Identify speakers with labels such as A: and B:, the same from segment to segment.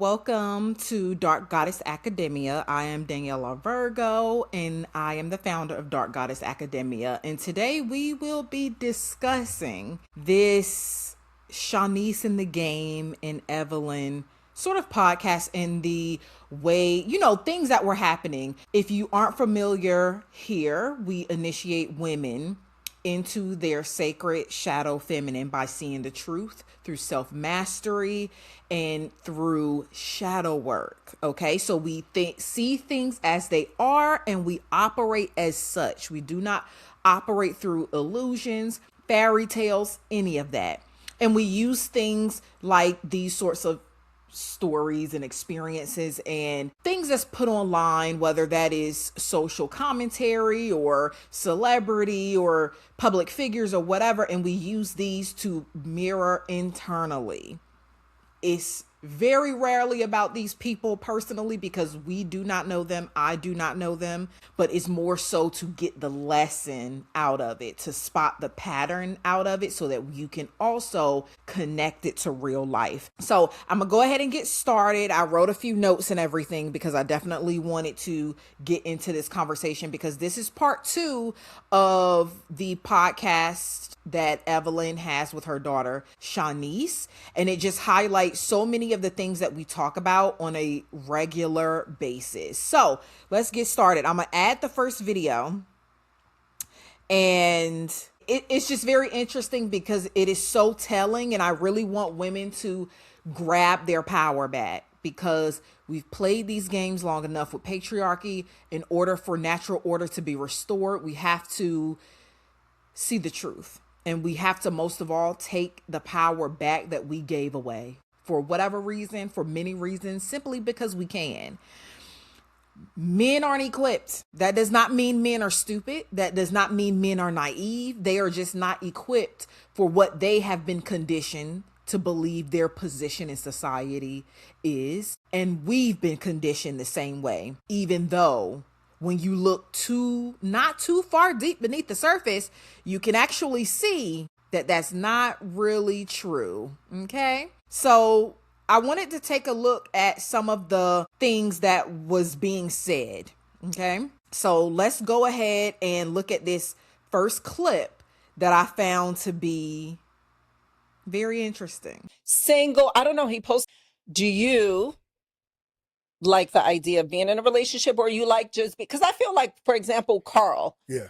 A: Welcome to Dark Goddess Academia. I am Daniela Virgo and I am the founder of Dark Goddess Academia. And today we will be discussing this Shaneice in the Game and Evelyn sort of podcast in the way, things that were happening. If you aren't familiar, here we initiate women into their sacred shadow feminine by seeing the truth through self-mastery and through shadow work. Okay, so we see things as they are and we operate as such. We do not operate through illusions, fairy tales, any of that. And we use things like these sorts of stories and experiences and things that's put online, whether that is social commentary or celebrity or public figures or whatever, and we use these to mirror internally. It's very rarely about these people personally because we do not know them. I do not know them, but it's more so to get the lesson out of it, to spot the pattern out of it so that you can also connect it to real life. So I'm gonna go ahead and get started. I wrote a few notes and everything because I definitely wanted to get into this conversation because this is part 2 of the podcast that Evelyn has with her daughter, Shaneice. And it just highlights so many of the things that we talk about on a regular basis. So let's get started. I'm going to add the first video. And it's just very interesting because it is so telling. And I really want women to grab their power back because we've played these games long enough with patriarchy. In order for natural order to be restored, we have to see the truth. And we have to, most of all, take the power back that we gave away for whatever reason, for many reasons, simply because we can. Men aren't equipped. That does not mean men are stupid. That does not mean men are naive. They are just not equipped for what they have been conditioned to believe their position in society is. And we've been conditioned the same way, even though when you look not too far deep beneath the surface, you can actually see that that's not really true. Okay. So I wanted to take a look at some of the things that was being said. Okay. So let's go ahead and look at this first clip that I found to be very interesting.
B: Single, I don't know, he posted, do you like the idea of being in a relationship or you like just because I feel like, for example, Carl.
C: Yeah.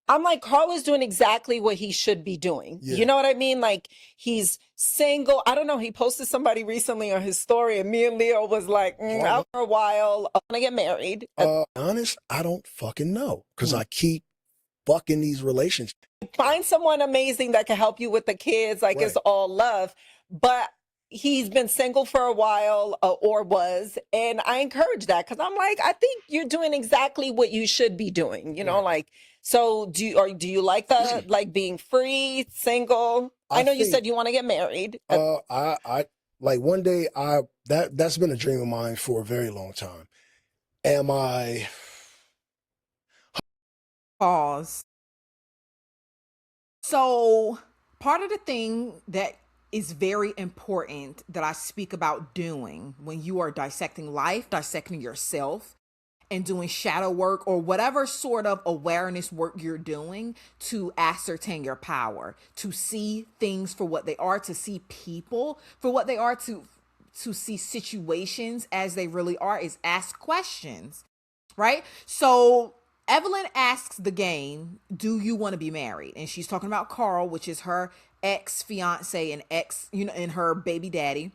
B: I'm like, Carl is doing exactly what he should be doing.
C: Yeah.
B: You know what I mean? Like, he's single. I don't know. He posted somebody recently on his story, and me and Leo was like, out for a while. I want to get married.
C: Honest, I don't fucking know because I keep fucking these relationships.
B: Find someone amazing that can help you with the kids. Like, it's all love. But he's been single for a while or was. And I encourage that because I'm like, I think you're doing exactly what you should be doing. You know, like, so do you like the, like being free, single? I know you said you want to get married.
C: I like one day that's been a dream of mine for a very long time. Am I?
A: Pause. So part of the thing that is very important that I speak about doing when you are dissecting life, dissecting yourself, and doing shadow work or whatever sort of awareness work you're doing to ascertain your power, to see things for what they are, to see people for what they are, to see situations as they really are, is ask questions, right? So Evelyn asks the game, do you want to be married? And she's talking about Carl, which is her ex-fiance and and her baby daddy.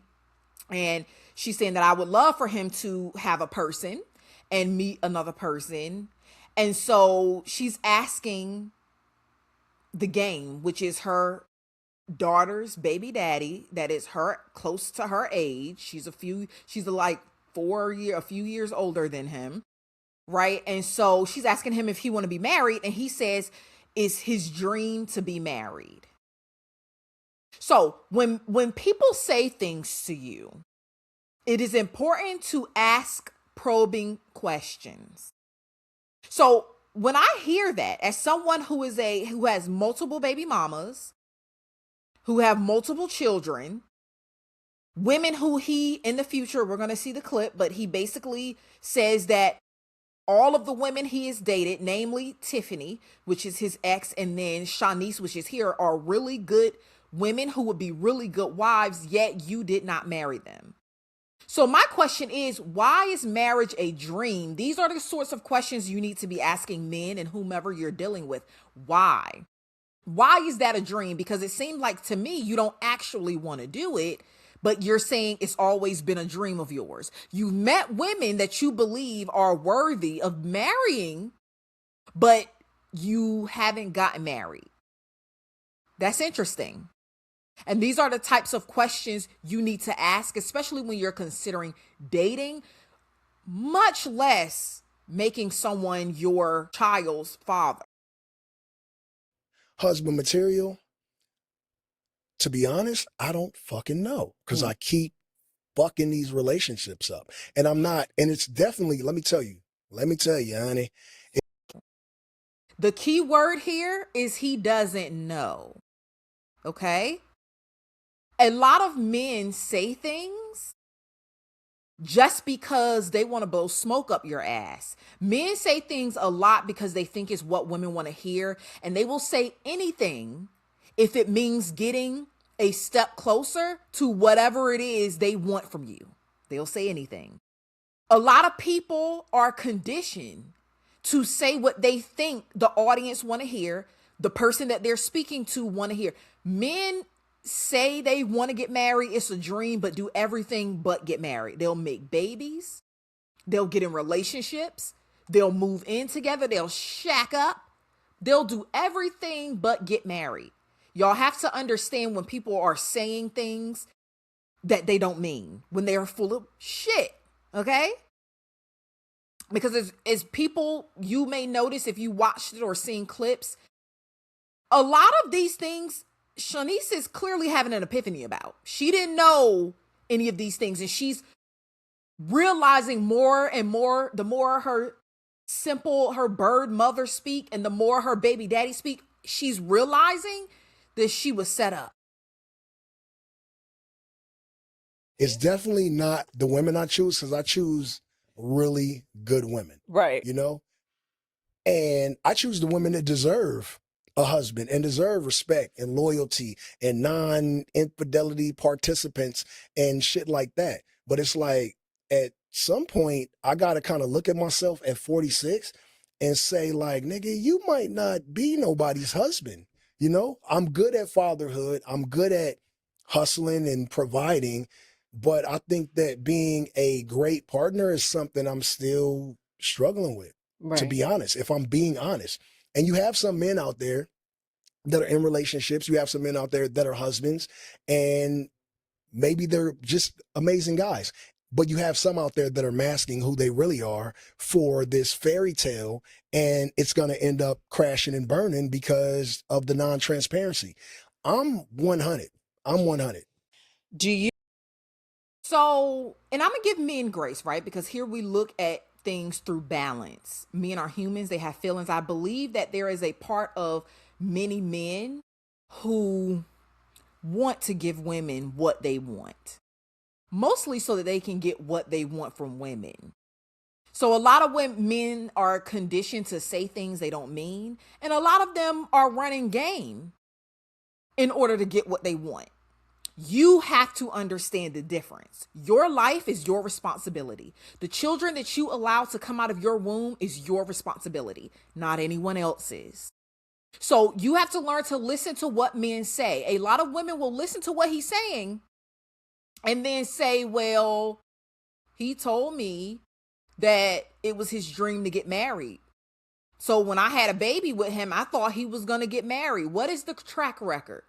A: And she's saying that I would love for him to have a person and meet another person. And so she's asking the game, which is her daughter's baby daddy, that is her close to her age. She's like a few years older than him. Right. And so she's asking him if he want to be married. And he says it's his dream to be married. So when people say things to you, it is important to ask probing questions. So when I hear that, as someone who has multiple baby mamas, who have multiple children, Women who he, in the future, we're going to see the clip, but he basically says that all of the women he has dated, namely Tiffany, which is his ex, and then Shaneice, which is here, are really good women who would be really good wives, yet you did not marry them. So my question is, why is marriage a dream? These are the sorts of questions you need to be asking men and whomever you're dealing with. Why? Why is that a dream? Because it seemed like to me you don't actually want to do it, but you're saying it's always been a dream of yours. You've met women that you believe are worthy of marrying, but you haven't gotten married. That's interesting. And these are the types of questions you need to ask, especially when you're considering dating, much less making someone your child's father.
C: Husband material, to be honest, I don't fucking know, because I keep fucking these relationships up. And I'm not, and it's definitely, let me tell you, honey.
A: The key word here is he doesn't know. Okay? A lot of men say things just because they want to blow smoke up your ass. Men say things a lot because they think it's what women want to hear, and they will say anything if it means getting a step closer to whatever it is they want from you. They'll say anything. A lot of people are conditioned to say what they think the audience want to hear, the person that they're speaking to want to hear. Men say they want to get married, it's a dream, but do everything but get married. They'll make babies, they'll get in relationships, they'll move in together, they'll shack up, they'll do everything but get married. Y'all have to understand when people are saying things that they don't mean, when they're full of shit, okay? Because as people, you may notice if you watched it or seen clips, a lot of these things Shaneice is clearly having an epiphany about. She didn't know any of these things, and she's realizing more and more, the more her bird mother speak and the more her baby daddy speak, she's realizing that she was set up.
C: It's definitely not the women I choose, because I choose really good women.
B: Right.
C: You know? And I choose the women that deserve a husband and deserve respect and loyalty and non-infidelity participants and shit like that. But it's like, at some point, I got to kind of look at myself at 46 and say, like, nigga, you might not be nobody's husband. You know, I'm good at fatherhood. I'm good at hustling and providing. But I think that being a great partner is something I'm still struggling with, to be honest, if I'm being honest. And you have some men out there that are in relationships. You have some men out there that are husbands, and maybe they're just amazing guys. But you have some out there that are masking who they really are for this fairy tale, and it's going to end up crashing and burning because of the non-transparency. I'm 100. I'm 100.
B: Do you?
A: So, and I'm going to give men grace, right? Because here we look at things through balance. Men are humans, they have feelings. I believe that there is a part of many men who want to give women what they want, mostly so that they can get what they want from women. So a lot of men are conditioned to say things they don't mean, and a lot of them are running game in order to get what they want. You have to understand the difference. Your life is your responsibility. The children that you allow to come out of your womb is your responsibility, not anyone else's. So you have to learn to listen to what men say. A lot of women will listen to what he's saying and then say, well, he told me that it was his dream to get married. So when I had a baby with him, I thought he was going to get married. What is the track record?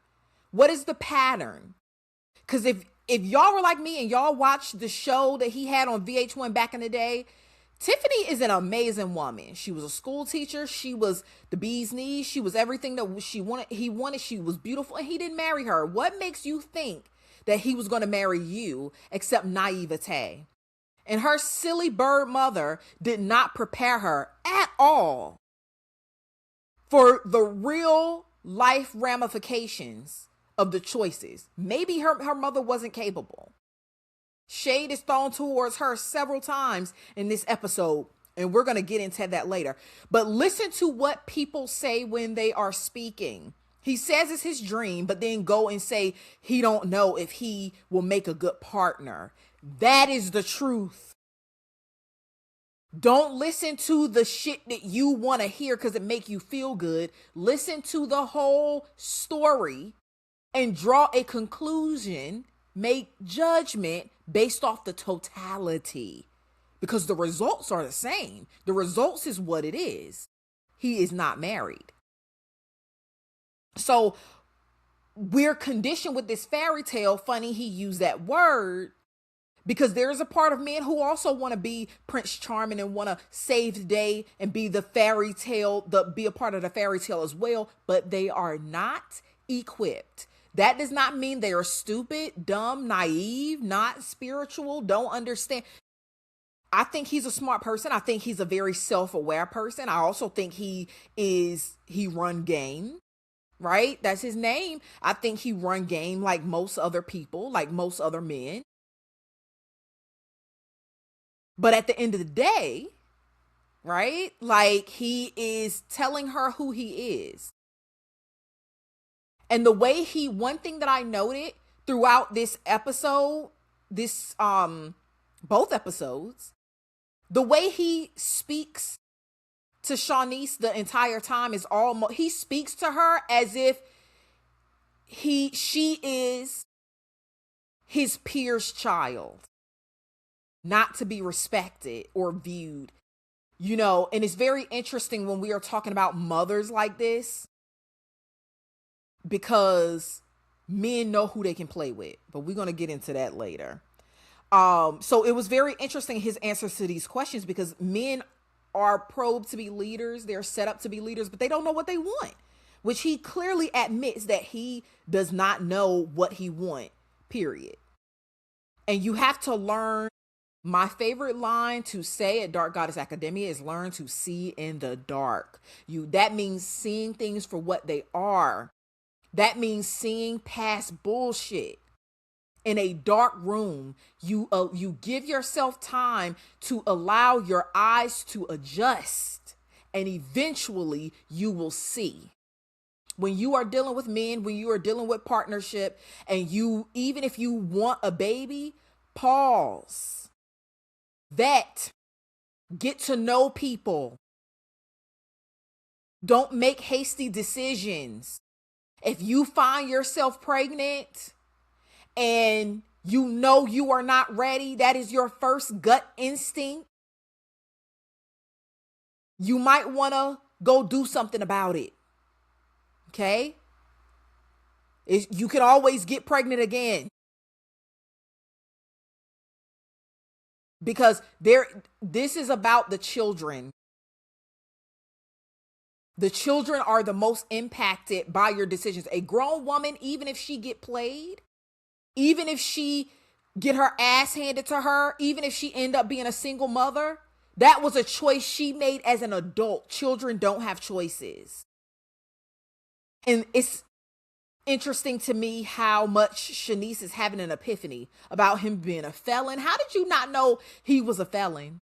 A: What is the pattern? Because if y'all were like me and y'all watched the show that he had on VH1 back in the day, Tiffany is an amazing woman. She was a school teacher. She was the bee's knees. She was everything that he wanted. She was beautiful, and he didn't marry her. What makes you think that he was going to marry you except naivete? And her silly bird mother did not prepare her at all for the real life ramifications of the choices. Maybe her mother wasn't capable. Shade is thrown towards her several times in this episode, and we're going to get into that later. But listen to what people say when they are speaking. He says it's his dream, but then go and say he don't know if he will make a good partner. That is the truth. Don't listen to the shit that you want to hear because it make you feel good. Listen to the whole story and draw a conclusion, make judgment based off the totality, because the results are the same. The results is what it is. He is not married. So we're conditioned with this fairy tale. Funny he used that word, because there's a part of men who also want to be Prince Charming and want to save the day and be the fairy tale, be a part of the fairy tale as well, but they are not equipped. That does not mean they are stupid, dumb, naive, not spiritual, don't understand. I think he's a smart person. I think he's a very self-aware person. I also think he run game, right? That's his name. I think he run game like most other people, like most other men. But at the end of the day, right? Like, he is telling her who he is. And the way one thing that I noted throughout this episode, both episodes, the way he speaks to Shaneice the entire time is he speaks to her as if she is his peer's child, not to be respected or viewed, and it's very interesting when we are talking about mothers like this, because men know who they can play with, but we're going to get into that later. So it was very interesting, his answers to these questions, because men are probed to be leaders. They're set up to be leaders, but they don't know what they want, which he clearly admits that he does not know what he wants, period. And you have to learn. My favorite line to say at Dark Goddess Academia is learn to see in the dark. That means seeing things for what they are. That means seeing past bullshit. In a dark room, you give yourself time to allow your eyes to adjust, and eventually you will see. When you are dealing with men, when you are dealing with partnership, and even if you want a baby, pause. Vet. Get to know people. Don't make hasty decisions. If you find yourself pregnant and you know you are not ready, that is your first gut instinct, you might want to go do something about it. Okay? You can always get pregnant again. Because this is about the children. The children are the most impacted by your decisions. A grown woman, even if she get played, even if she get her ass handed to her, even if she end up being a single mother, that was a choice she made as an adult. Children don't have choices. And it's interesting to me how much Shaneice is having an epiphany about him being a felon. How did you not know he was a felon?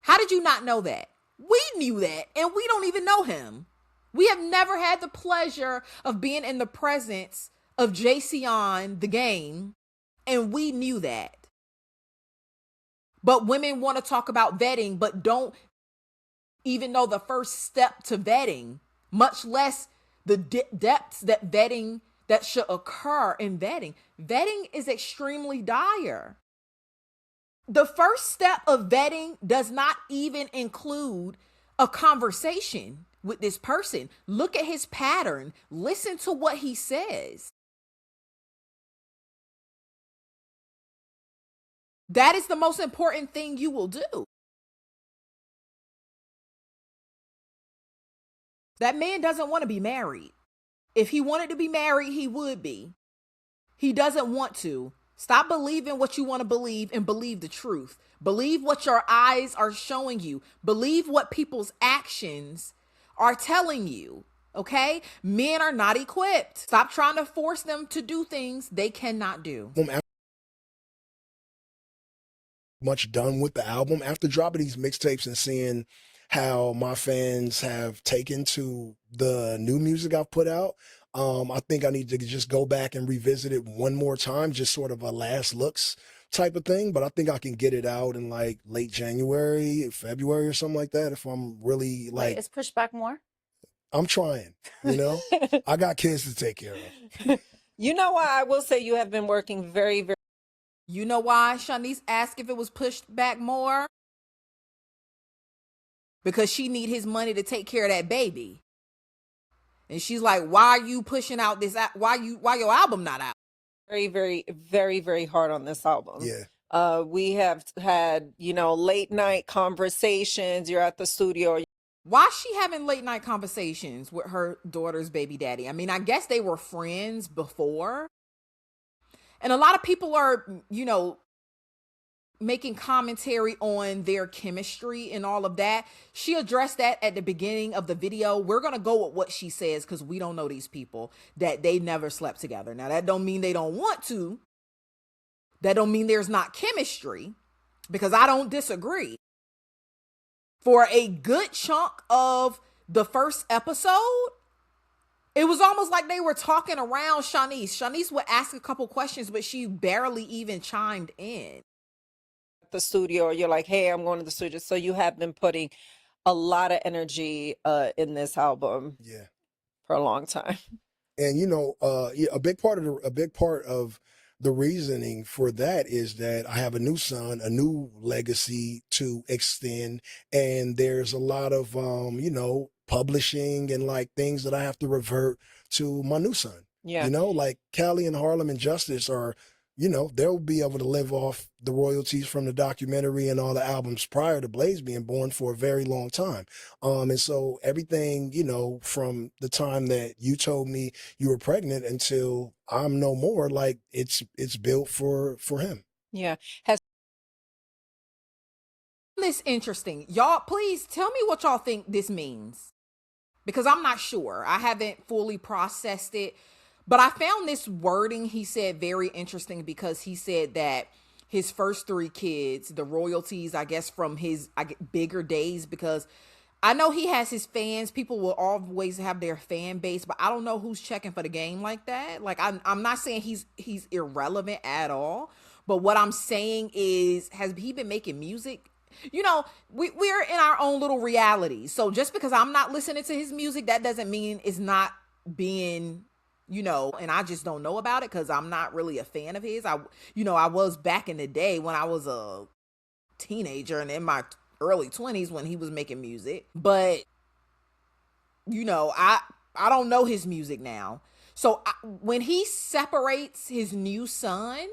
A: How did you not know that? We knew that, and we don't even know him. We have never had the pleasure of being in the presence of JC the game, and we knew that. But women want to talk about vetting, but don't even know the first step to vetting, much less the depths that should occur in vetting. Vetting is extremely dire. The first step of vetting does not even include a conversation with this person. Look at his pattern. Listen to what he says. That is the most important thing you will do. That man doesn't want to be married. If he wanted to be married, he would be. He doesn't want to. Stop believing what you want to believe and believe the truth. Believe what your eyes are showing you. Believe what people's actions are telling you. Okay? Men are not equipped. Stop trying to force them to do things they cannot do.
C: much done with the album. After dropping these mixtapes and seeing how my fans have taken to the new music I've put out, I think I need to just go back and revisit it one more time, just sort of a last looks type of thing. But I think I can get it out in like late January, February or something like that if I'm really
D: Wait,
C: like,
D: it's pushed back more?
C: I'm trying, you know? I got kids to take care of.
B: You know what? I will say you have been working very, very.
A: You know why Shaneice asked if it was pushed back more? Because she need his money to take care of that baby. And she's like, why are you pushing out this? Why your album not out?
B: Very, very, very, very hard on this album.
C: Yeah.
B: We have had, late night conversations. You're at the studio.
A: Why is she having late night conversations with her daughter's baby daddy? I mean, I guess they were friends before. And a lot of people are, making commentary on their chemistry and all of that. She addressed that at the beginning of the video. We're going to go with what she says because we don't know these people, that they never slept together. Now, that don't mean they don't want to. That don't mean there's not chemistry, because I don't disagree. For a good chunk of the first episode, it was almost like they were talking around Shaneice. Shaneice would ask a couple questions, but she barely even chimed in.
B: The studio, or you're like, hey, I'm going to the studio. So you have been putting a lot of energy in this album,
C: Yeah,
B: for a long time.
C: And a big part of the reasoning for that is that I have a new son, a new legacy to extend, and there's a lot of publishing and like things that I have to revert to my new son.
B: Yeah.
C: Like Callie and Harlem and Justice are, they'll be able to live off the royalties from the documentary and all the albums prior to Blaze being born for a very long time. And so everything, from the time that you told me you were pregnant until I'm no more, like it's built for him.
B: Yeah.
A: This interesting. Y'all, please tell me what y'all think this means, because I'm not sure. I haven't fully processed it. But I found this wording he said very interesting, because he said that his first 3 kids, the royalties, I guess, from his bigger days, because I know he has his fans. People will always have their fan base, but I don't know who's checking for the game like that. Like, I'm not saying he's irrelevant at all, but what I'm saying is, has he been making music? We're in our own little reality. So just because I'm not listening to his music, that doesn't mean it's not being, and I just don't know about it because I'm not really a fan of his. I was back in the day when I was a teenager and in my early 20s when he was making music. But, I don't know his music now. So when he separates his new son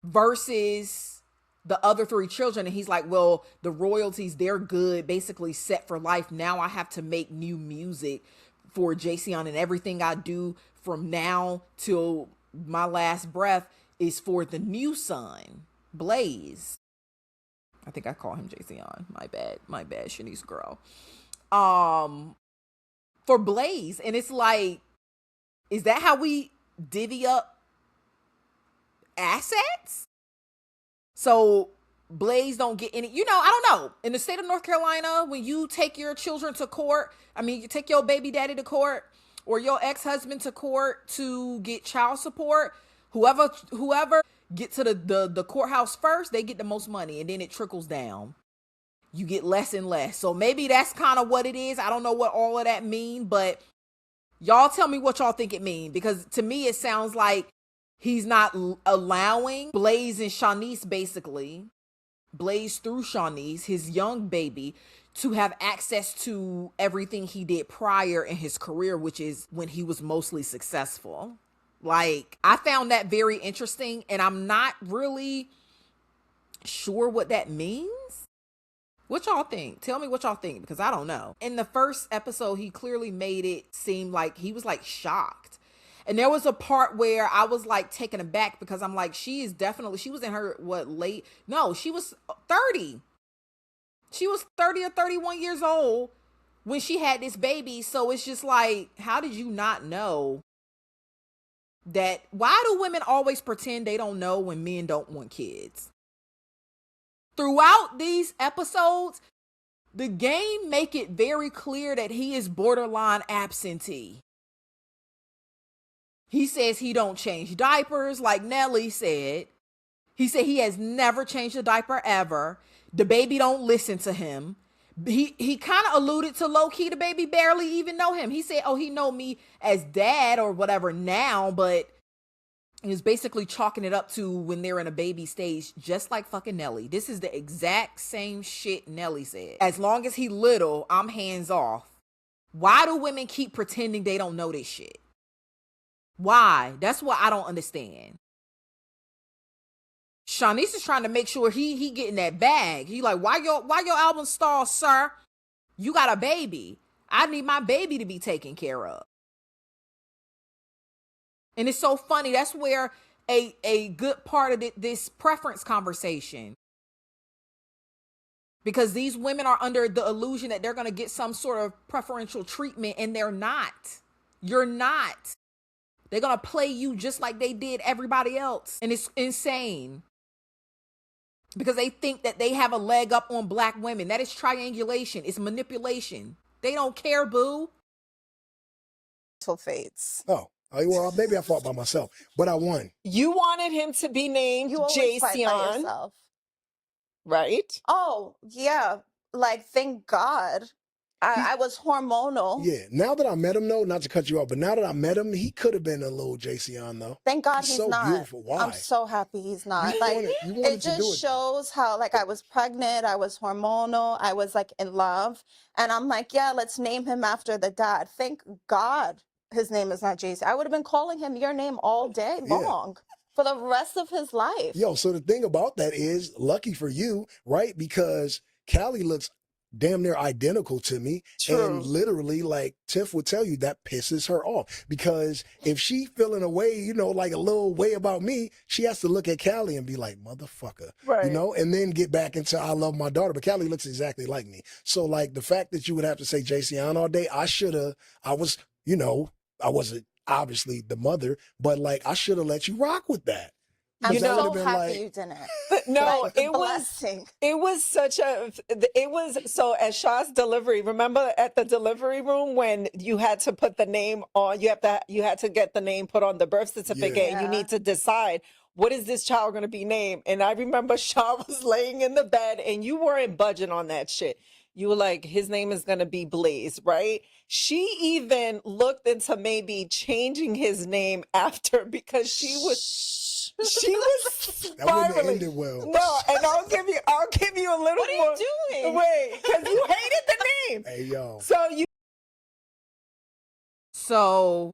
A: versus the other 3 children, and he's like, well, the royalties, they're good, basically set for life. Now I have to make new music for Jayceon, and everything I do from now till my last breath is for the new son, Blaze. I think I call him Jayceon. My bad, Shaneice girl. For Blaze, and it's like, is that how we divvy up assets? So Blaze don't get any, I don't know. In the state of North Carolina, when you take your children to court, you take your baby daddy to court or your ex-husband to court to get child support, whoever get to the courthouse first, they get the most money, and then it trickles down. You get less and less. So maybe that's kind of what it is. I don't know what all of that mean, but y'all tell me what y'all think it mean, because to me it sounds like he's not allowing Blaze and Shaneice, basically, Blaze through Shaneice, his young baby, to have access to everything he did prior in his career, which is when he was mostly successful. Like, I found that very interesting, and I'm not really sure what that means. What y'all think? Tell me what y'all think, because I don't know. In the first episode, he clearly made it seem like he was like shocked. And there was a part where I was like taken aback, because I'm like, she was in her, she was 30. She was 30 or 31 years old when she had this baby. So it's just like, how did you not know that? Why do women always pretend they don't know when men don't want kids? throughout these episodes, the game make it very clear that he is borderline absentee. He says he don't change diapers, like Nelly said. He said he has never changed a diaper ever. The baby don't listen to him. He kind of alluded to low-key the baby barely even know him. He said, oh, he know me as dad or whatever now, but he was basically chalking it up to when they're in a baby stage, just like fucking Nelly. This is the exact same shit Nelly said. As long as he little, I'm hands off. Why do women keep pretending they don't know this shit? Why? That's what I don't understand. Shaneice is trying to make sure he getting that bag. He like, why your album stall, sir? You got a baby. I need my baby to be taken care of. And it's so funny. That's where a good part of this preference conversation. Because these women are under the illusion that they're going to get some sort of preferential treatment, and they're not. You're not. They're going to play you just like they did everybody else. And it's insane. Because they think that they have a leg up on black women. That is triangulation. It's manipulation. They don't care, boo.
B: Fates.
C: Oh, well, maybe I fought by myself, but I won.
B: You wanted him to be named
D: You always fight by
B: Jason,
D: yourself.
B: right?
D: Oh, yeah. Like, thank God. I was hormonal.
C: Yeah, now that I met him, though, not to cut you off, but now that I met him, he could have been a little JC though.
D: Thank God he's
C: so
D: not.
C: beautiful. Why?
D: I'm so happy he's not.
C: You
D: Like,
C: wanted
D: it
C: to do
D: just shows how, like, I was pregnant, I was hormonal, I was, like, in love. And I'm like, yeah, let's name him after the dad. Thank God his name is not JC. I would have been calling him your name all day long. For the rest of his life.
C: Yo, so the thing about that is, lucky for you, right? Because Callie looks damn near identical to me.
B: True.
C: And literally, like Tiff would tell you, that pisses her off. Because if she feeling a way, you know, like a little way about me, she has to look at Callie and be like, motherfucker.
B: Right.
C: You know, and then get back into I love my daughter. But Callie looks exactly like me. So like the fact that you would have to say JC all day, I wasn't obviously the mother, but like I should have let you rock with that.
D: I'm
B: You know,
D: so
C: would've been
D: happy
C: like-
D: you didn't.
B: No,
D: Like, the
B: it was
D: blessing.
B: so at Shaw's delivery, remember at the delivery room when you had to put the name on, you had to get the name put on the birth certificate and you
D: Yeah.
B: need to decide what is this child going to be named. And I remember Shaw was laying in the bed and you weren't budging on that shit. You were like, his name is going to be Blaze, right? She even looked into maybe changing his name after because she was
C: That wouldn't have
B: spiraling.
C: ended well.
B: No, and I'll give you a little
D: What are
B: more.
D: you doing?
B: Wait, because you hated the name.
C: Hey, yo.
A: So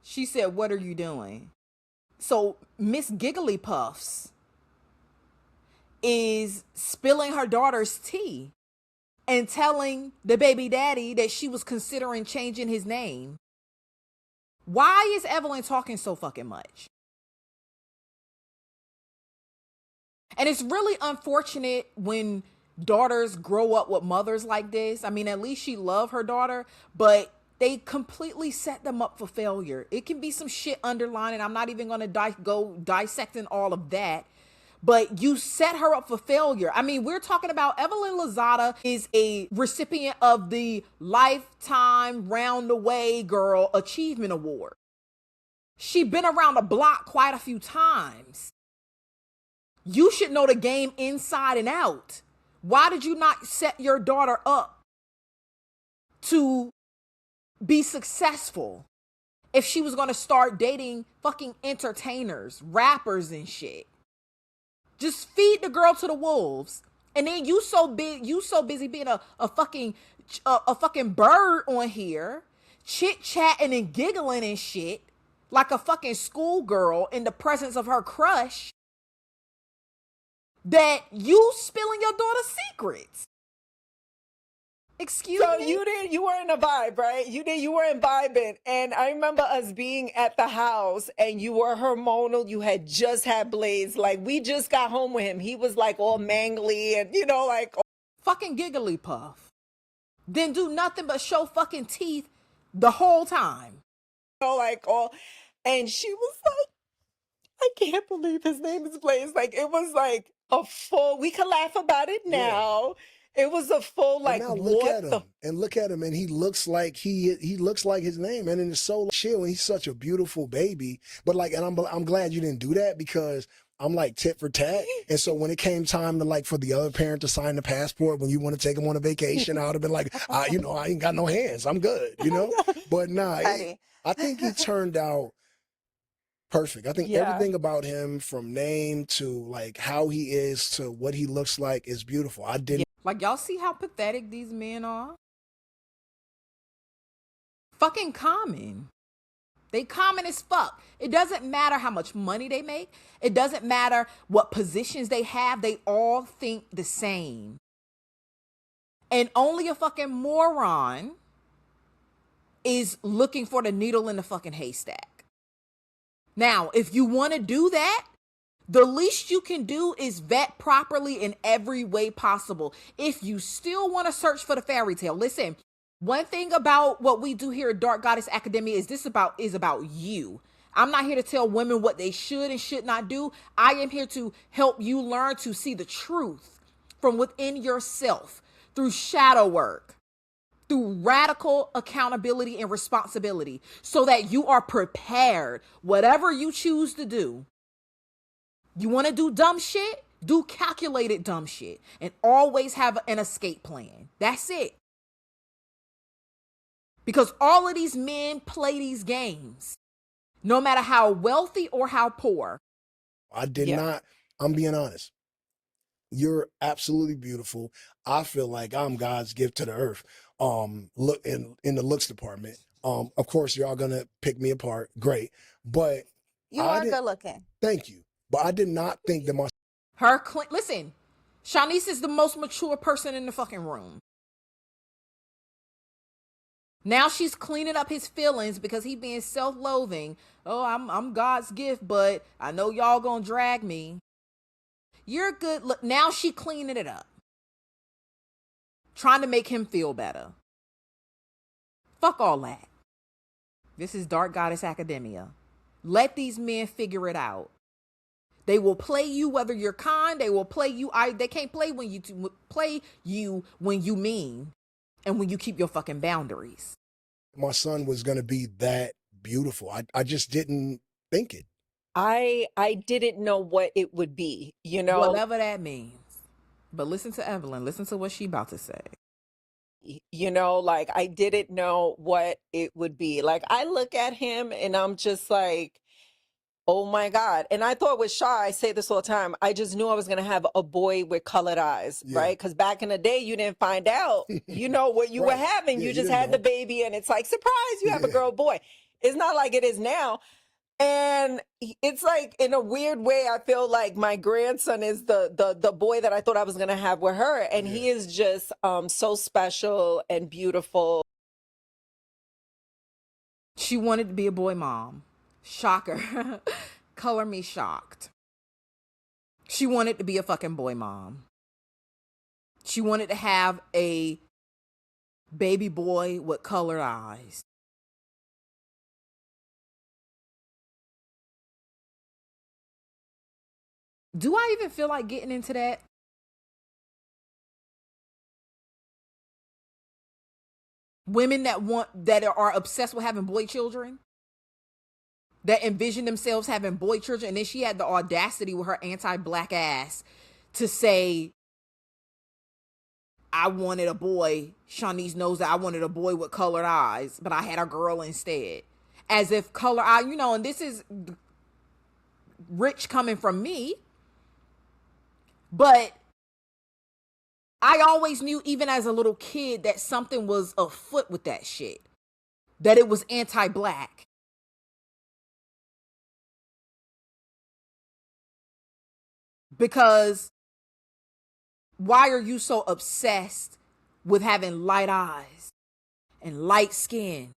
A: she said, what are you doing? So Miss Giggly Puffs is spilling her daughter's tea and telling the baby daddy that she was considering changing his name. Why is Evelyn talking so fucking much? And it's really unfortunate when daughters grow up with mothers like this. I mean, at least she loved her daughter, but they completely set them up for failure. It can be some shit underlying, and I'm not even going to go dissecting all of that. But you set her up for failure. I mean, we're talking about Evelyn Lozada is a recipient of the Lifetime Round the Way Girl Achievement Award. She's been around the block quite a few times. You should know the game inside and out. Why did you not set your daughter up to be successful if she was going to start dating fucking entertainers, rappers and shit? Just feed the girl to the wolves. And then you so busy being a fucking bird on here, chit-chatting and giggling and shit like a fucking schoolgirl in the presence of her crush, that you spilling your daughter's secrets. Excuse
B: So
A: me?
B: you were in a vibe, right? You were vibing. And I remember us being at the house and you were hormonal. You had just had Blaze. Like, we just got home with him. He was like all mangly and, you know, like.
A: Fucking giggly puff. Didn't do nothing but show fucking teeth the whole time.
B: You know, like all. And she was like, I can't believe his name is Blaze. Like, it was like, a full, we can laugh about it
C: Yeah.
B: now. It was a full,
C: And
B: like,
C: now look
B: what
C: at
B: the
C: him, and he looks like he looks like his name, and it's so chill. And he's such a beautiful baby. But like, and I'm glad you didn't do that, because I'm like tit for tat. And so when it came time to, like, for the other parent to sign the passport when you want to take him on a vacation, I would have been like, I ain't got no hands, I'm good, But nah,
D: Petty.
C: I think he turned out perfect. I think
B: Yeah.
C: everything about him, from name to like how he is to what he looks like, is beautiful. I didn't.
A: Like, y'all see how pathetic these men are? Fucking common. They common as fuck. It doesn't matter how much money they make. It doesn't matter what positions they have. They all think the same. And only a fucking moron is looking for the needle in the fucking haystack. Now, if you want to do that, the least you can do is vet properly in every way possible. If you still want to search for the fairy tale, listen, one thing about what we do here at Dark Goddess Academia is about you. I'm not here to tell women what they should and should not do. I am here to help you learn to see the truth from within yourself through shadow work, through radical accountability and responsibility, so that you are prepared, whatever you choose to do. You want to do dumb shit? Do calculated dumb shit, and always have an escape plan. That's it. Because all of these men play these games, no matter how wealthy or how poor.
C: I did
B: Yeah.
C: not. I'm being honest. You're absolutely beautiful. I feel like I'm God's gift to the earth. Look in the looks department. Of course, y'all gonna pick me apart. Great, but
D: You
C: I
D: are
C: didn't.
D: good looking.
C: Thank you, but I did not think that my.
A: Listen, Shaneice is the most mature person in the fucking room. Now she's cleaning up his feelings because he being self-loathing. Oh, I'm God's gift, but I know y'all gonna drag me. You're good. Look, now she cleaning it up, trying to make him feel better. Fuck all that. This is Dark Goddess Academia. Let these men figure it out. They will play you whether you're kind. They will play you. They can't play you when you mean, and when you keep your fucking boundaries.
C: My son was gonna be that beautiful. I just didn't think it.
B: I didn't know what it would be,
A: Whatever that means. But listen to Evelyn. Listen to what she about to say.
B: Like, I didn't know what it would be. Like, I look at him and I'm just like, oh my God. And I thought with Shaw, I say this all the time, I just knew I was going to have a boy with colored eyes,
C: Yeah.
B: right? Because back in the day, you didn't find out, what you were
C: Right.
B: having.
C: Yeah,
B: You
C: you
B: just
C: didn't
B: had the
C: know.
B: baby and it's like, surprise, you have a
C: Yeah.
B: girl, boy. It's not like it is now. And it's like, in a weird way, I feel like my grandson is the boy that I thought I was going to have with her. And he is just so special and beautiful.
A: She wanted to be a boy mom. Shocker. Color me shocked. She wanted to be a fucking boy mom. She wanted to have a baby boy with colored eyes. Do I even feel like getting into that? Women that are obsessed with having boy children, that envision themselves having boy children, and then she had the audacity with her anti-black ass to say, I wanted a boy. Shaneice knows that I wanted a boy with colored eyes, but I had a girl instead. As if color eye, and this is rich coming from me, but I always knew, even as a little kid, that something was afoot with that shit. That it was anti-black. Because why are you so obsessed with having light eyes and light skin?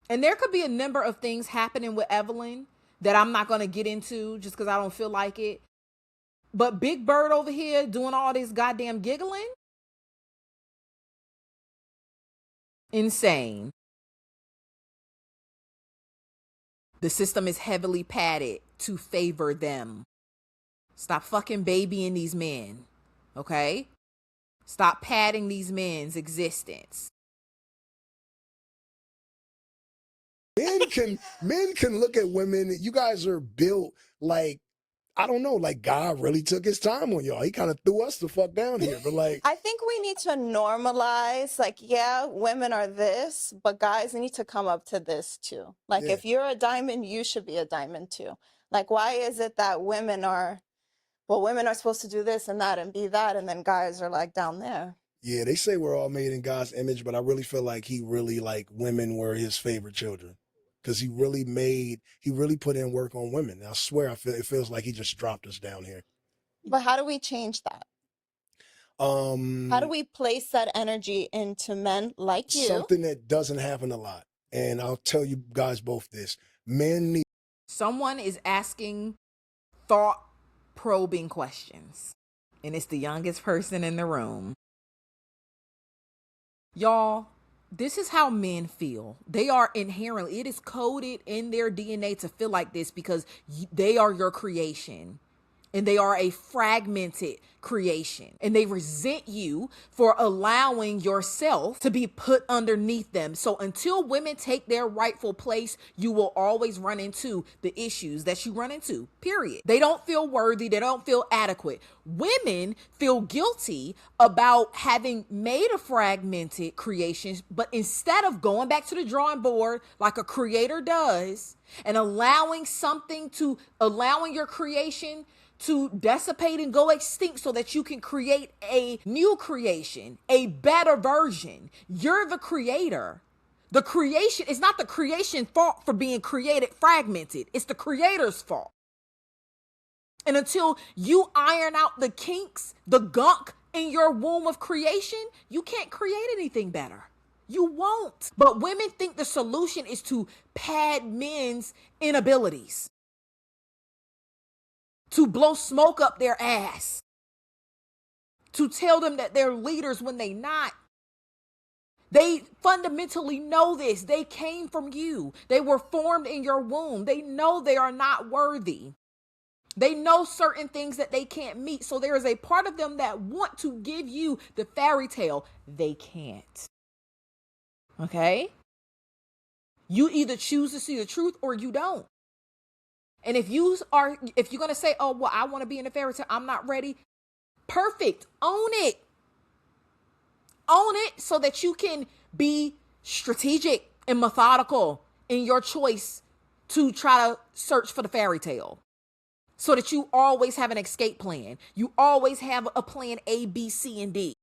A: And there could be a number of things happening with Evelyn that I'm not going to get into just because I don't feel like it. But Big Bird over here doing all this goddamn giggling? Insane. The system is heavily padded to favor them. Stop fucking babying these men, okay? Stop padding these men's existence.
C: Men can look at women. You guys are built like, I don't know, like God really took his time on y'all. He kind of threw us the fuck down here. But like,
D: I think we need to normalize, like, yeah, women are this, but guys need to come up to this too. Like,
C: Yeah.
D: if you're a diamond, you should be a diamond too. Like, why is it that women are supposed to do this and that and be that, and then guys are like down there?
C: Yeah, they say we're all made in God's image, but I really feel like he really, like, women were his favorite children. Because he really put in work on women. I swear, it feels like he just dropped us down here.
D: But how do we change that? How do we place that energy into men like you?
C: Something that doesn't happen a lot. And I'll tell you guys both this. Men need.
A: Someone is asking thought-probing questions, and it's the youngest person in the room. Y'all, this is how men feel. They are inherently, it is coded in their DNA to feel like this because they are your creation. And they are a fragmented creation. And they resent you for allowing yourself to be put underneath them. So until women take their rightful place, you will always run into the issues that you run into, period. They don't feel worthy. They don't feel adequate. Women feel guilty about having made a fragmented creation, but instead of going back to the drawing board like a creator does and allowing your creation to dissipate and go extinct so that you can create a new creation, a better version. You're the creator. The creation is not the creation fault for being created fragmented. It's the creator's fault. And until you iron out the kinks, the gunk in your womb of creation, you can't create anything better. You won't. But women think the solution is to pad men's inabilities, to blow smoke up their ass, to tell them that they're leaders when they not. They fundamentally know this. They came from you. They were formed in your womb. They know they are not worthy. They know certain things that they can't meet. So there is a part of them that want to give you the fairy tale. They can't. Okay? You either choose to see the truth or you don't. And if you're going to say, oh, well, I want to be in a fairy tale, I'm not ready. Perfect. Own it. Own it so that you can be strategic and methodical in your choice to try to search for the fairy tale. So that you always have an escape plan. You always have a plan A, B, C, and D.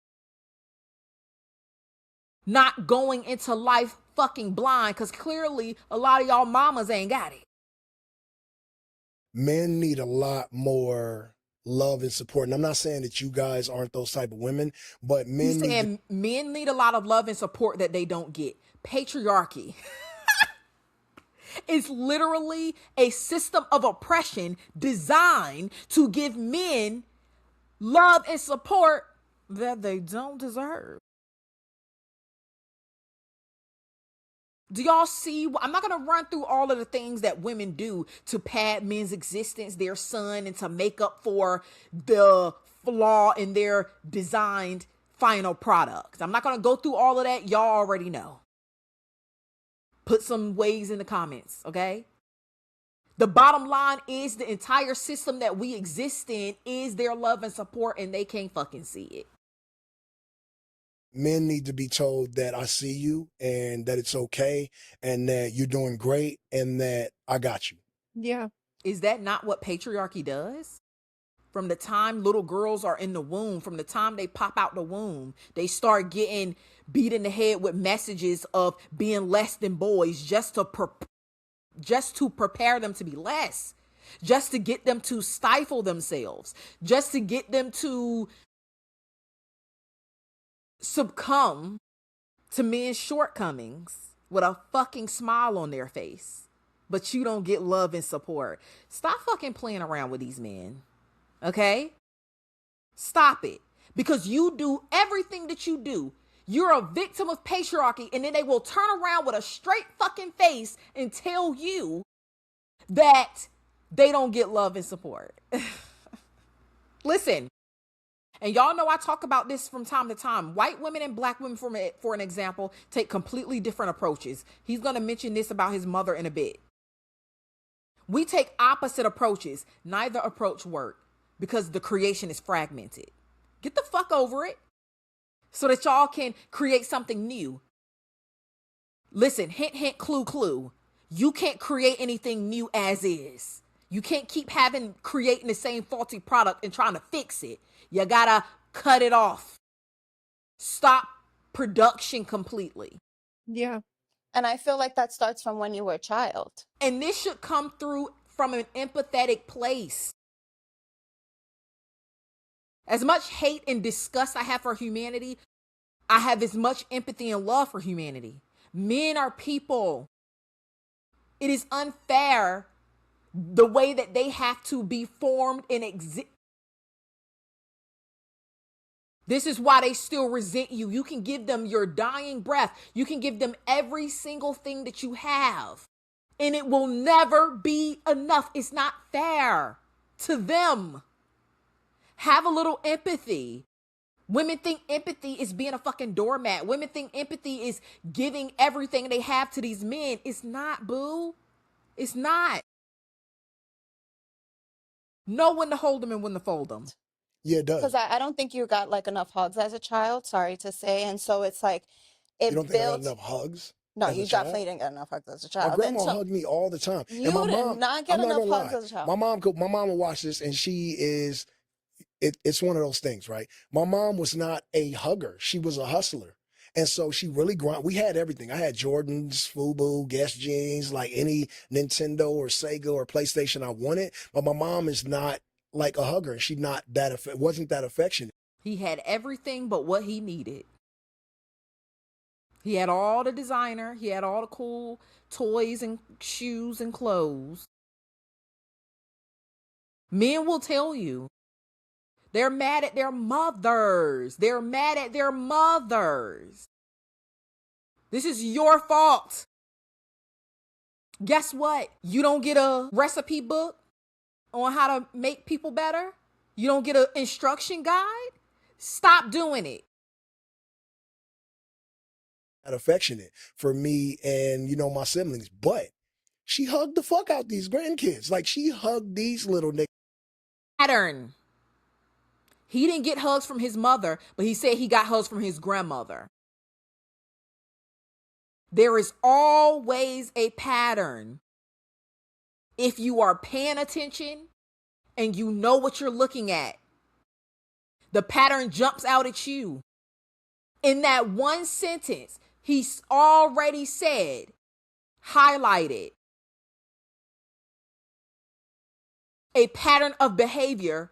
A: Not going into life fucking blind, because clearly a lot of y'all mamas ain't got it.
C: Men need a lot more love and support. And I'm not saying that you guys aren't those type of women, but men
A: need a lot of love and support that they don't get. Patriarchy is literally a system of oppression designed to give men love and support that they don't deserve. Do y'all see? I'm not going to run through all of the things that women do to pad men's existence, their son, and to make up for the flaw in their designed final product. I'm not going to go through all of that. Y'all already know. Put some ways in the comments, okay? The bottom line is the entire system that we exist in is their love and support, and they can't fucking see it.
C: Men need to be told that I see you and that it's okay and that you're doing great and that I got you.
D: Yeah.
A: Is that not what patriarchy does? From the time little girls are in the womb, from the time they pop out the womb, they start getting beat in the head with messages of being less than boys just to prepare them to be less, just to get them to stifle themselves, just to get them to succumb to men's shortcomings with a fucking smile on their face. But you don't get love and support. Stop fucking playing around with these men. Okay? Stop it. Because you do everything that you do. You're a victim of patriarchy, and then they will turn around with a straight fucking face and tell you that they don't get love and support. Listen, and y'all know I talk about this from time to time. White women and black women, for an example, take completely different approaches. He's going to mention this about his mother in a bit. We take opposite approaches. Neither approach work because the creation is fragmented. Get the fuck over it so that y'all can create something new. Listen, hint, hint, clue, clue. You can't create anything new as is. You can't keep creating the same faulty product and trying to fix it. You gotta cut it off. Stop production completely.
D: Yeah. And I feel like that starts from when you were a child.
A: And this should come through from an empathetic place. As much hate and disgust I have for humanity, I have as much empathy and love for humanity. Men are people. It is unfair the way that they have to be formed and exist. This is why they still resent you. You can give them your dying breath. You can give them every single thing that you have. And it will never be enough. It's not fair to them. Have a little empathy. Women think empathy is being a fucking doormat. Women think empathy is giving everything they have to these men. It's not, boo. It's not. Know when to hold them and when to fold them.
C: Yeah, it does.
D: Because I don't think you got like enough hugs as a child, sorry to say. And so it's like,
C: You don't
D: it
C: think I got
D: built.
C: enough hugs
D: No,
C: as a
D: you
C: child?
D: definitely didn't get enough hugs as a
C: My
D: child. And
C: grandma
D: so
C: hugged me all the time.
D: you
C: And my
D: did
C: mom,
D: not get
C: I'm not
D: enough
C: gonna
D: hugs
C: lie.
D: as a child.
C: My mom will watch this and she is, it's one of those things, right? My mom was not a hugger. She was a hustler. And so she really we had everything. I had Jordans, FUBU, Guess jeans, like any Nintendo or Sega or PlayStation I wanted. But my mom is not like a hugger and she not that, wasn't that affectionate.
A: He had everything but what he needed. He had all the designer. He had all the cool toys and shoes and clothes. Men will tell you they're mad at their mothers. They're mad at their mothers. This is your fault. Guess what? You don't get a recipe book on how to make people better. You don't get an instruction guide. Stop doing it.
C: Affectionate for me and, my siblings. But she hugged the fuck out these grandkids. Like she hugged these little niggas.
A: Pattern. He didn't get hugs from his mother, but he said he got hugs from his grandmother. There is always a pattern. If you are paying attention and you know what you're looking at, the pattern jumps out at you. In that one sentence, he's already said, highlighted, a pattern of behavior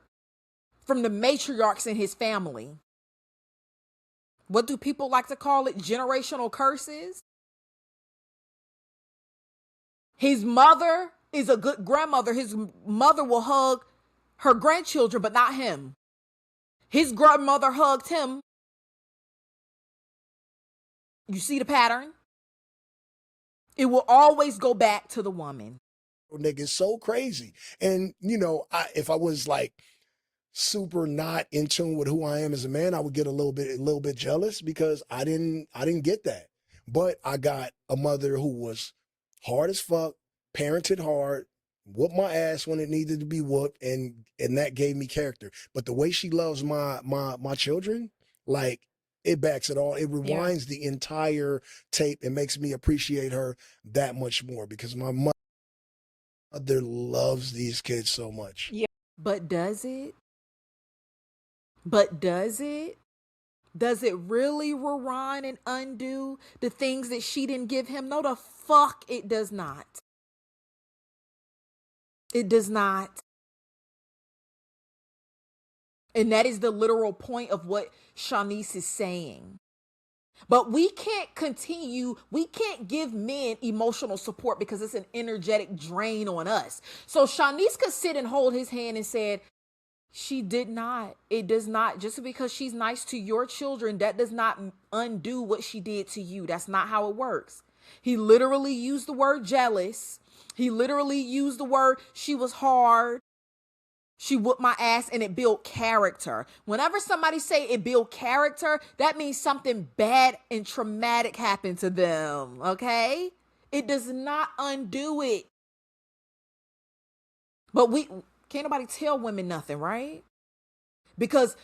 A: from the matriarchs in his family. What do people like to call it? Generational curses. His mother is a good grandmother. His mother will hug her grandchildren, but not him. His grandmother hugged him. You see the pattern? It will always go back to the woman.
C: Niggas so crazy. And, if I was like super not in tune with who I am as a man, I would get a little bit jealous because I didn't get that. But I got a mother who was hard as fuck, parented hard, whooped my ass when it needed to be whooped, and that gave me character. But the way she loves my children, like it backs it all. It rewinds the entire tape and makes me appreciate her that much more because my mother loves these kids so much.
D: Yeah.
A: But does it? Does it really rewind and undo the things that she didn't give him? No, the fuck it does not. It does not. And that is the literal point of what Shaneice is saying. But we can't give men emotional support because it's an energetic drain on us. So Shaneice could sit and hold his hand and said, she did not. It does not. Just because she's nice to your children, that does not undo what she did to you. That's not how it works. He literally used the word jealous. He literally used the word she was hard. She whooped my ass, and it built character. Whenever somebody say it built character, that means something bad and traumatic happened to them, okay? It does not undo it. But can't nobody tell women nothing, right? Because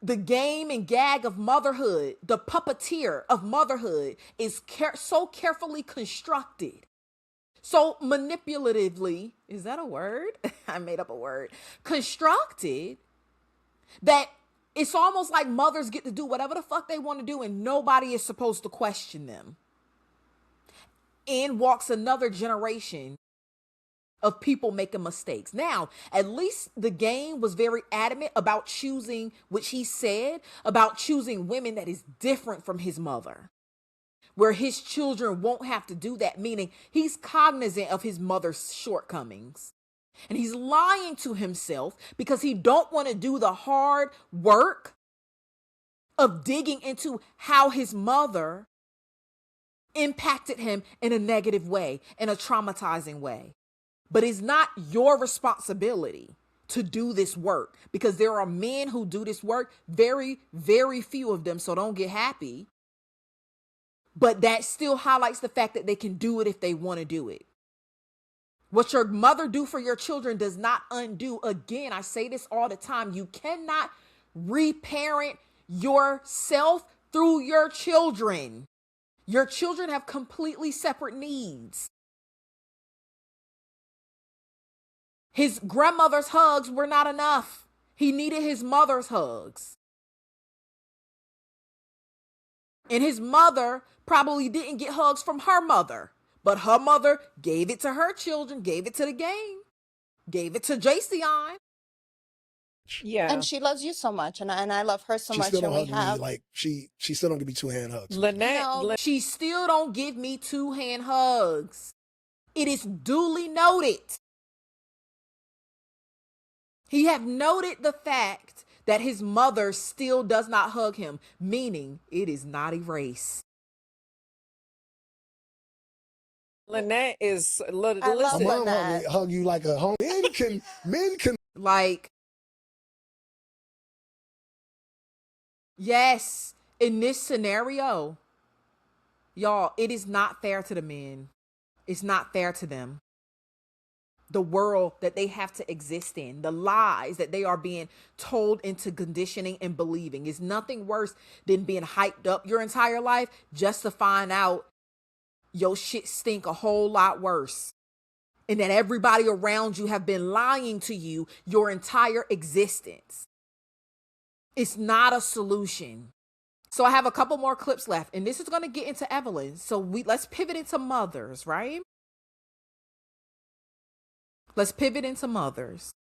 A: the game and gag of motherhood, the puppeteer of motherhood is so carefully constructed, so manipulatively, is that a word? I made up a word. Constructed, that it's almost like mothers get to do whatever the fuck they want to do and nobody is supposed to question them. In walks another generation of people making mistakes. Now, at least the game was very adamant about choosing, which he said, about choosing women that is different from his mother, where his children won't have to do that, meaning he's cognizant of his mother's shortcomings. And he's lying to himself because he don't want to do the hard work of digging into how his mother impacted him in a negative way, in a traumatizing way. But it's not your responsibility to do this work, because there are men who do this work, very, very few of them, so don't get happy. But that still highlights the fact that they can do it if they want to do it. What your mother do for your children does not undo. Again, I say this all the time. You cannot reparent yourself through your children. Your children have completely separate needs. His grandmother's hugs were not enough. He needed his mother's hugs. And his mother probably didn't get hugs from her mother, but her mother gave it to her children, gave it to the game, gave it to Jason.
B: Yeah.
D: And she loves you so much, and I love her so
C: She
D: much.
C: still
D: And
C: don't
D: we
C: hug
D: have
C: me like she still don't give me 2-hand hugs.
B: Lynette,
D: No.
A: She still don't give me 2-hand hugs. It is duly noted. He have noted the fact that his mother still does not hug him, meaning it is not erased.
B: Lynette is
D: I love
C: My
B: listen.
C: mom
D: Lynette.
C: hug you like a home. Men can
A: Like, yes, in this scenario, y'all, it is not fair to the men. It's not fair to them. The world that they have to exist in, the lies that they are being told into conditioning and believing, is nothing worse than being hyped up your entire life just to find out your shit stink a whole lot worse. And that everybody around you have been lying to you your entire existence. It's not a solution. So I have a couple more clips left, and this is going to get into Evelyn. So let's pivot into mothers, right? Let's pivot into mothers.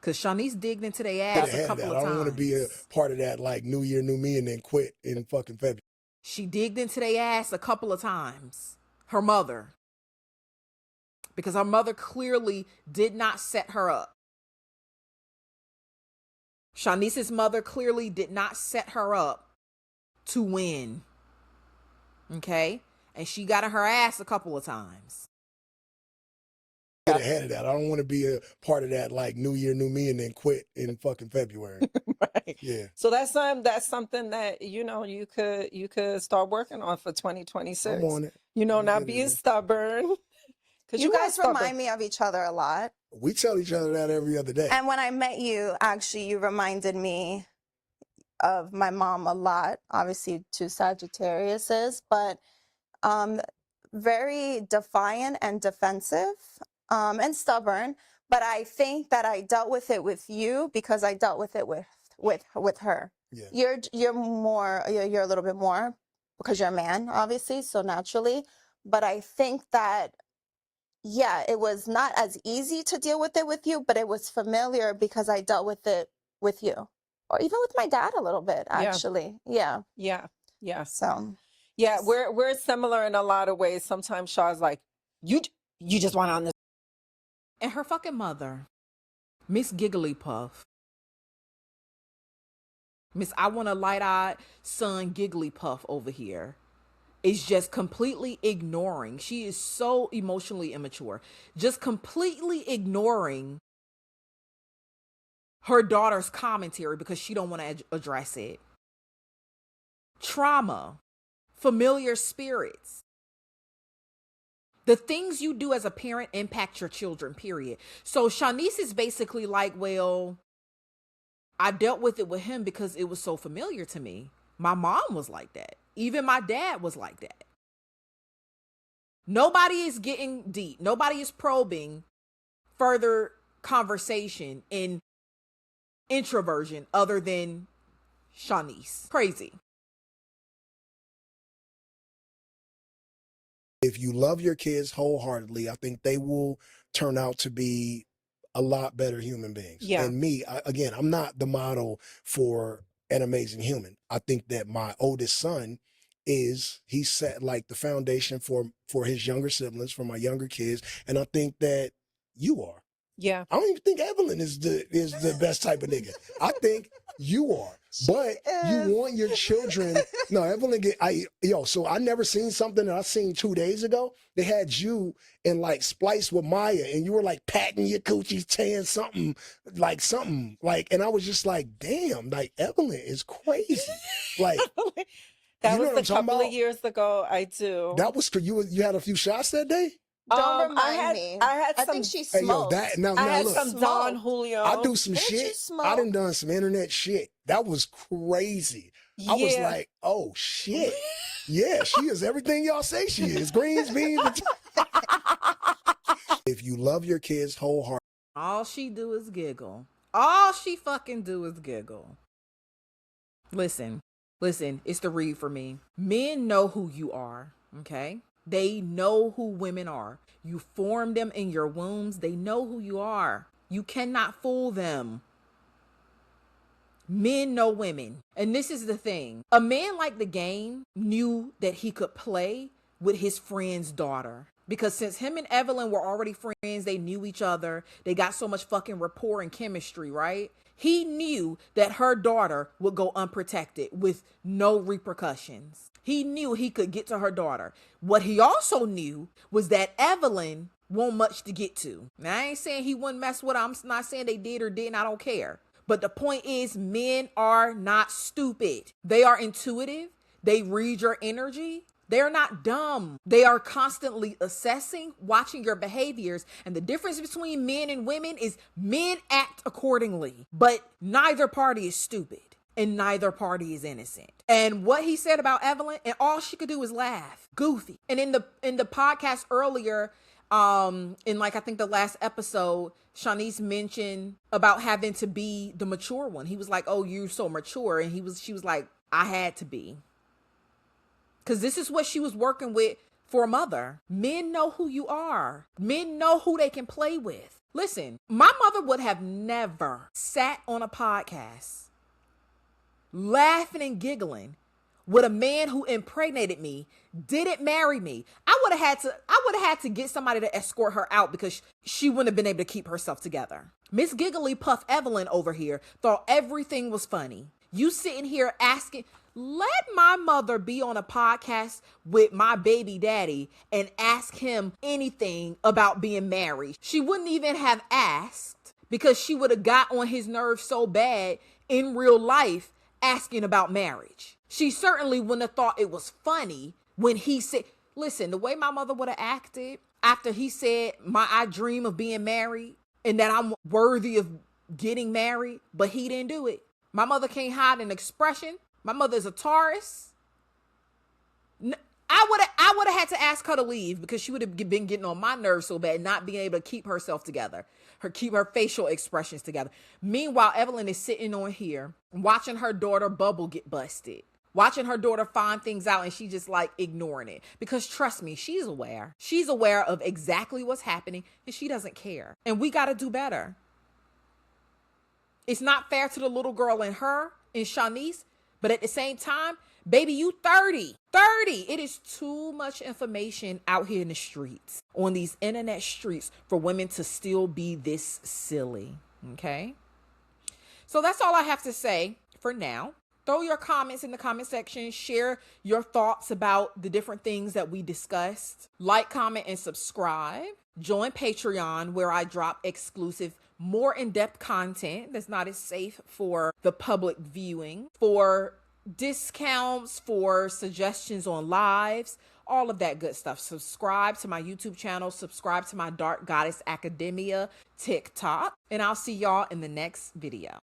A: Because Shaneice digged into their ass a couple of times.
C: I don't want to be a part of that, like New Year, New Me, and then quit in fucking February.
A: She digged into their ass a couple of times. Her mother. Because her mother clearly did not set her up. Shaneice's mother clearly did not set her up to win. Okay? And she got in her ass a couple of times.
C: Get ahead of that. I don't want to be a part of that, like New Year, New Me, and then quit in fucking February.
B: Right.
C: Yeah.
B: So that's something that you could start working on for 2026.
C: I'm on it.
B: Not being stubborn. Because
D: You guys remind me of each other a lot.
C: We tell each other that every other day.
D: And when I met you, actually, you reminded me of my mom a lot. Obviously, two Sagittariuses, but very defiant and defensive, and stubborn. But I think that I dealt with it with you because I dealt with it with her.
C: Yeah.
D: You're a little bit more because you're a man, obviously, so naturally. But I think that, yeah, it was not as easy to deal with it with you, but it was familiar because I dealt with it with you, or even with my dad a little bit, actually. Yeah.
B: Yeah. Yeah.
D: So.
B: Yeah, we're similar in a lot of ways. Sometimes Shaw's like, you just want on this.
A: And her fucking mother, Miss Giggly Puff. Miss I want a light-eyed son Giggly Puff over here. is just completely ignoring. She is so emotionally immature, just completely ignoring her daughter's commentary because she don't want to address it. Trauma, familiar spirits. The things you do as a parent impact your children, period. So Shaneice is basically like, well, I dealt with it with him because it was so familiar to me. My mom was like that. Even my dad was like that. Nobody is getting deep. Nobody is probing further conversation in introversion other than Shaneice. Crazy.
C: If you love your kids wholeheartedly, I think they will turn out to be a lot better human beings.
B: Yeah.
C: And me, again, I'm not the model for an amazing human. I think that my oldest son he set like the foundation for his younger siblings, for my younger kids, and I think that you are.
B: Yeah.
C: I don't even think Evelyn is the best type of nigga. I think you are. But you want your children. No, Evelyn so I never seen something that I seen 2 days ago. They had you in like Splice with Maya, and you were like patting your coochie, saying something, and I was just like, damn, like Evelyn is crazy. Like
B: that
C: you know
B: was
C: what I'm
B: a
C: talking
B: couple
C: about?
B: of years ago. I do.
C: That was you had a few shots that day?
D: Don't remind me.
B: I had
D: I
B: some.
D: think she
C: Hey yo,
D: smoked.
C: that now
B: I had
C: look.
B: some Don Julio.
C: I do some
D: Didn't you
C: shit.
D: smoke?
C: I done some internet shit. That was crazy. I was
B: Yeah.
C: like, oh shit. Yeah, she is everything y'all say she is. Greens, beans. If you love your kids wholeheartedly.
A: All she do is giggle. All she fucking do is giggle. Listen, it's the read for me. Men know who you are, okay? They know who women are. You form them in your wombs. They know who you are. You cannot fool them. Men know women. And this is the thing. A man like the game knew that he could play with his friend's daughter. Because since him and Evelyn were already friends, they knew each other. They got so much fucking rapport and chemistry, right? He knew that her daughter would go unprotected with no repercussions. He knew he could get to her daughter. What he also knew was that Evelyn won't much to get to. Now, I ain't saying he wouldn't mess with her. I'm not saying they did or didn't. I don't care. But the point is, men are not stupid. They are intuitive. They read your energy. They're not dumb. They are constantly assessing, watching your behaviors. And the difference between men and women is men act accordingly. But neither party is stupid. And neither party is innocent. And what he said about Evelyn, and all she could do was laugh. Goofy. And in the podcast earlier, in like I think the last episode, Shaneice mentioned about having to be the mature one. He was like, "Oh, you're so mature," and she was like, "I had to be," because this is what she was working with for a mother. Men know who you are. Men know who they can play with. Listen, my mother would have never sat on a podcast laughing and giggling with a man who impregnated me, didn't marry me. I would have had to get somebody to escort her out because she wouldn't have been able to keep herself together. Miss Giggly Puff Evelyn over here thought everything was funny. You sitting here asking, let my mother be on a podcast with my baby daddy and ask him anything about being married. She wouldn't even have asked because she would have got on his nerves so bad in real life asking about marriage. She certainly wouldn't have thought it was funny when he said, listen, the way my mother would have acted after he said, I dream of being married and that I'm worthy of getting married, but he didn't do it. My mother can't hide an expression. My mother is a Taurus. I would have had to ask her to leave because she would have been getting on my nerves so bad, not being able to keep herself together, keep her facial expressions together. Meanwhile, Evelyn is sitting on here watching her daughter bubble get busted, watching her daughter find things out, and she just like ignoring it. Because trust me, she's aware. She's aware of exactly what's happening, and she doesn't care. And we got to do better. It's not fair to the little girl in her, in Shaneice, but at the same time, baby, you 30. 30. It is too much information out here in the streets, on these internet streets, for women to still be this silly. Okay? So that's all I have to say for now. Throw your comments in the comment section. Share your thoughts about the different things that we discussed. Like, comment, and subscribe. Join Patreon, where I drop exclusive, more in-depth content that's not as safe for the public viewing, for discounts, for suggestions on lives, all of that good stuff. Subscribe to my YouTube channel. Subscribe to my Dark Goddess Academia TikTok. And I'll see y'all in the next video.